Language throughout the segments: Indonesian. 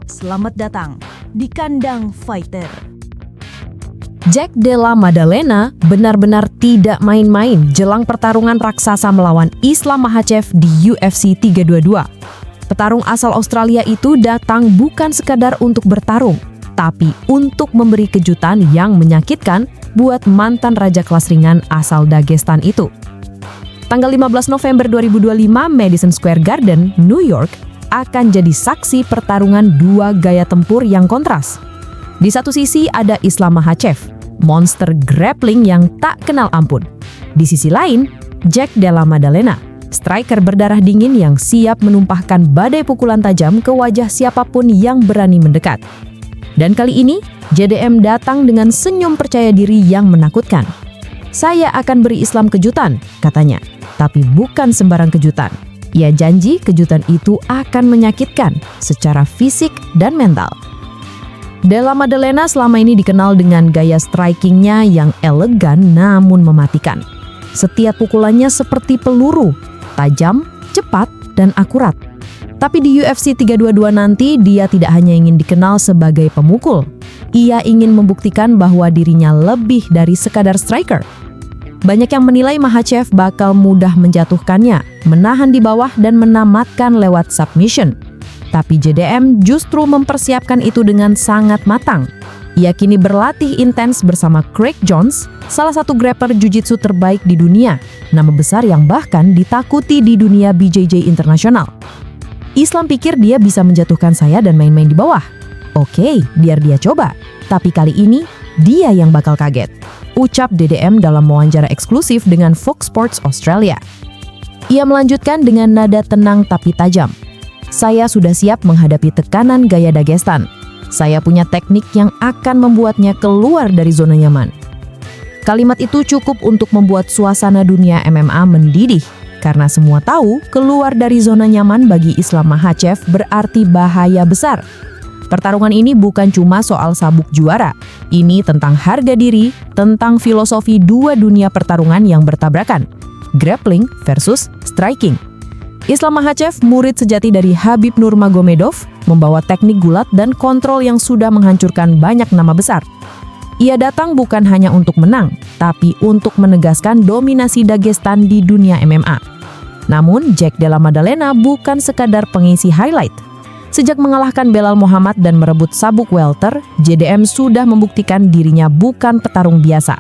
Selamat datang di Kandang Fighter. Jack Della Maddalena benar-benar tidak main-main jelang pertarungan raksasa melawan Islam Makhachev di UFC 322. Petarung asal Australia itu datang bukan sekadar untuk bertarung, tapi untuk memberi kejutan yang menyakitkan buat mantan raja kelas ringan asal Dagestan itu. Tanggal 15 November 2025, Madison Square Garden, New York, akan jadi saksi pertarungan dua gaya tempur yang kontras. Di satu sisi ada Islam Makhachev, monster grappling yang tak kenal ampun. Di sisi lain, Jack Della Maddalena, striker berdarah dingin yang siap menumpahkan badai pukulan tajam ke wajah siapapun yang berani mendekat. Dan kali ini, JDM datang dengan senyum percaya diri yang menakutkan. Saya akan beri Islam kejutan, katanya, tapi bukan sembarang kejutan. Ia janji kejutan itu akan menyakitkan secara fisik dan mental. Della Maddalena selama ini dikenal dengan gaya strikingnya yang elegan namun mematikan. Setiap pukulannya seperti peluru, tajam, cepat, dan akurat. Tapi di UFC 322 nanti dia tidak hanya ingin dikenal sebagai pemukul. Ia ingin membuktikan bahwa dirinya lebih dari sekadar striker. Banyak yang menilai Makhachev bakal mudah menjatuhkannya, menahan di bawah dan menamatkan lewat submission. Tapi JDM justru mempersiapkan itu dengan sangat matang. Ia kini berlatih intens bersama Craig Jones, salah satu grappler jiu-jitsu terbaik di dunia, nama besar yang bahkan ditakuti di dunia BJJ internasional. Islam pikir dia bisa menjatuhkan saya dan main-main di bawah. Oke, biar dia coba. Tapi kali ini, dia yang bakal kaget, ucap DDM dalam wawancara eksklusif dengan Fox Sports Australia. Ia melanjutkan dengan nada tenang tapi tajam. Saya sudah siap menghadapi tekanan gaya Dagestan. Saya punya teknik yang akan membuatnya keluar dari zona nyaman. Kalimat itu cukup untuk membuat suasana dunia MMA mendidih, karena semua tahu keluar dari zona nyaman bagi Islam Makhachev berarti bahaya besar. Pertarungan ini bukan cuma soal sabuk juara. Ini tentang harga diri, tentang filosofi dua dunia pertarungan yang bertabrakan. Grappling versus striking. Islam Makhachev, murid sejati dari Khabib Nurmagomedov, membawa teknik gulat dan kontrol yang sudah menghancurkan banyak nama besar. Ia datang bukan hanya untuk menang, tapi untuk menegaskan dominasi Dagestan di dunia MMA. Namun, Jack Della Maddalena bukan sekadar pengisi highlight. Sejak mengalahkan Belal Muhammad dan merebut sabuk welter, JDM sudah membuktikan dirinya bukan petarung biasa.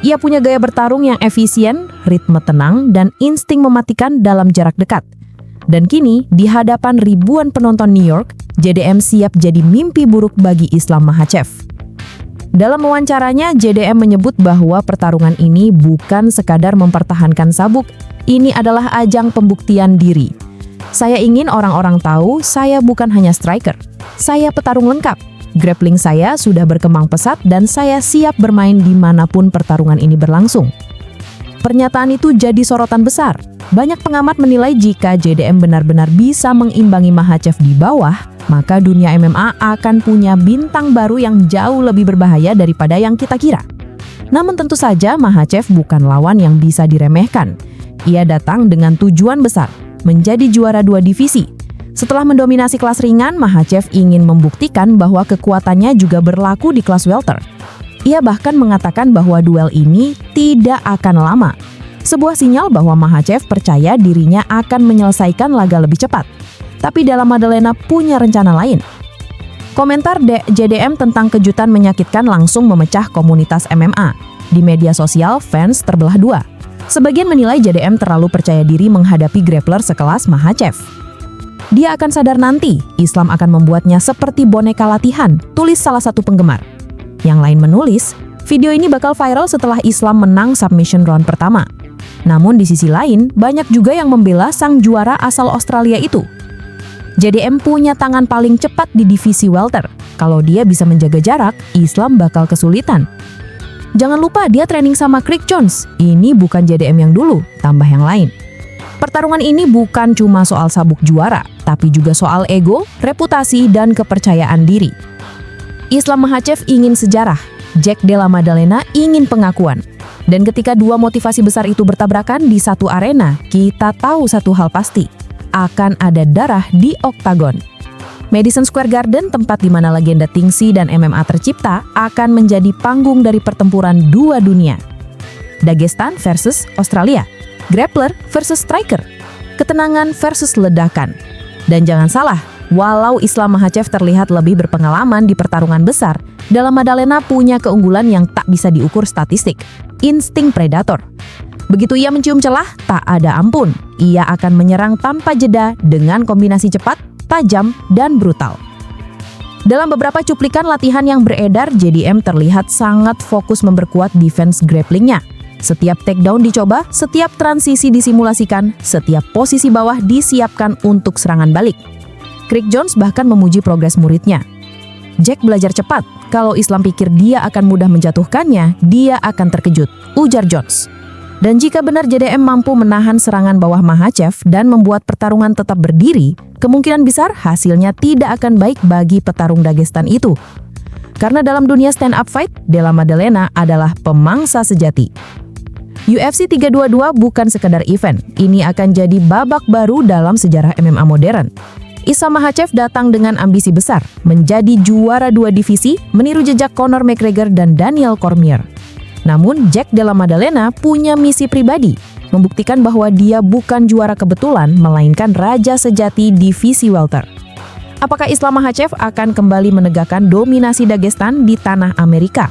Ia punya gaya bertarung yang efisien, ritme tenang, dan insting mematikan dalam jarak dekat. Dan kini, di hadapan ribuan penonton New York, JDM siap jadi mimpi buruk bagi Islam Makhachev. Dalam wawancaranya, JDM menyebut bahwa pertarungan ini bukan sekadar mempertahankan sabuk, ini adalah ajang pembuktian diri. Saya ingin orang-orang tahu saya bukan hanya striker, saya petarung lengkap. Grappling saya sudah berkembang pesat dan saya siap bermain dimanapun pertarungan ini berlangsung. Pernyataan itu jadi sorotan besar. Banyak pengamat menilai jika JDM benar-benar bisa mengimbangi Makhachev di bawah, maka dunia MMA akan punya bintang baru yang jauh lebih berbahaya daripada yang kita kira. Namun tentu saja Makhachev bukan lawan yang bisa diremehkan. Ia datang dengan tujuan besar, menjadi juara dua divisi. Setelah mendominasi kelas ringan, Makhachev ingin membuktikan bahwa kekuatannya juga berlaku di kelas welter. Ia bahkan mengatakan bahwa duel ini tidak akan lama. Sebuah sinyal bahwa Makhachev percaya dirinya akan menyelesaikan laga lebih cepat. Tapi Della Maddalena punya rencana lain. Komentar JDM tentang kejutan menyakitkan langsung memecah komunitas MMA. Di media sosial, fans terbelah dua. Sebagian menilai JDM terlalu percaya diri menghadapi grappler sekelas Makhachev. Dia akan sadar nanti, Islam akan membuatnya seperti boneka latihan, tulis salah satu penggemar. Yang lain menulis, video ini bakal viral setelah Islam menang submission round pertama. Namun di sisi lain, banyak juga yang membela sang juara asal Australia itu. JDM punya tangan paling cepat di divisi welter. Kalau dia bisa menjaga jarak, Islam bakal kesulitan. Jangan lupa dia training sama Craig Jones. Ini bukan JDM yang dulu, tambah yang lain. Pertarungan ini bukan cuma soal sabuk juara, tapi juga soal ego, reputasi, dan kepercayaan diri. Islam Makhachev ingin sejarah, Jack Della Maddalena ingin pengakuan. Dan ketika dua motivasi besar itu bertabrakan di satu arena, kita tahu satu hal pasti, akan ada darah di oktagon. Madison Square Garden, tempat di mana legenda Tingsi dan MMA tercipta, akan menjadi panggung dari pertempuran dua dunia. Dagestan versus Australia, grappler versus striker, ketenangan versus ledakan. Dan jangan salah, walau Islam Makhachev terlihat lebih berpengalaman di pertarungan besar, Della Maddalena punya keunggulan yang tak bisa diukur statistik, insting predator. Begitu ia mencium celah, tak ada ampun. Ia akan menyerang tanpa jeda dengan kombinasi cepat, tajam, dan brutal. Dalam beberapa cuplikan latihan yang beredar, JDM terlihat sangat fokus memperkuat defense grapplingnya. Setiap takedown dicoba, setiap transisi disimulasikan, setiap posisi bawah disiapkan untuk serangan balik. Craig Jones bahkan memuji progres muridnya. Jack belajar cepat, kalau Islam pikir dia akan mudah menjatuhkannya, dia akan terkejut, ujar Jones. Dan jika benar JDM mampu menahan serangan bawah Makhachev dan membuat pertarungan tetap berdiri, kemungkinan besar hasilnya tidak akan baik bagi petarung Dagestan itu. Karena dalam dunia stand-up fight, Della Maddalena adalah pemangsa sejati. UFC 322 bukan sekadar event, ini akan jadi babak baru dalam sejarah MMA modern. Islam Makhachev datang dengan ambisi besar, menjadi juara dua divisi, meniru jejak Conor McGregor dan Daniel Cormier. Namun, Jack Della Maddalena punya misi pribadi, membuktikan bahwa dia bukan juara kebetulan, melainkan raja sejati divisi welter. Apakah Islam Makhachev akan kembali menegakkan dominasi Dagestan di tanah Amerika?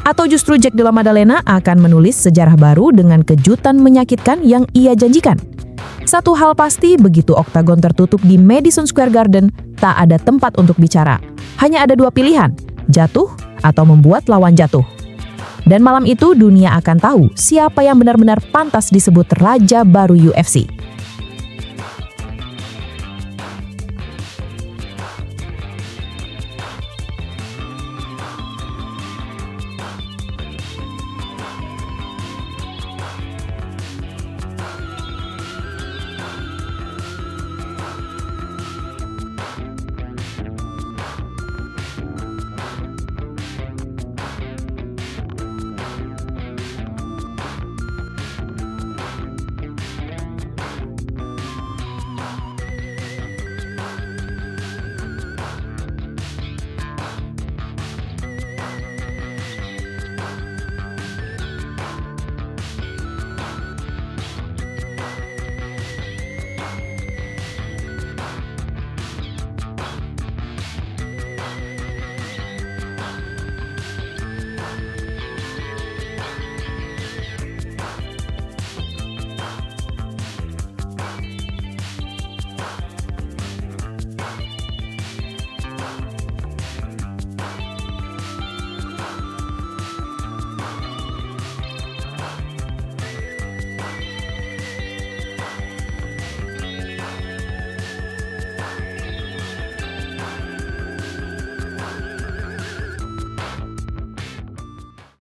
Atau justru Jack Della Maddalena akan menulis sejarah baru dengan kejutan menyakitkan yang ia janjikan? Satu hal pasti, begitu oktagon tertutup di Madison Square Garden, tak ada tempat untuk bicara. Hanya ada dua pilihan, jatuh atau membuat lawan jatuh. Dan malam itu dunia akan tahu siapa yang benar-benar pantas disebut raja baru UFC.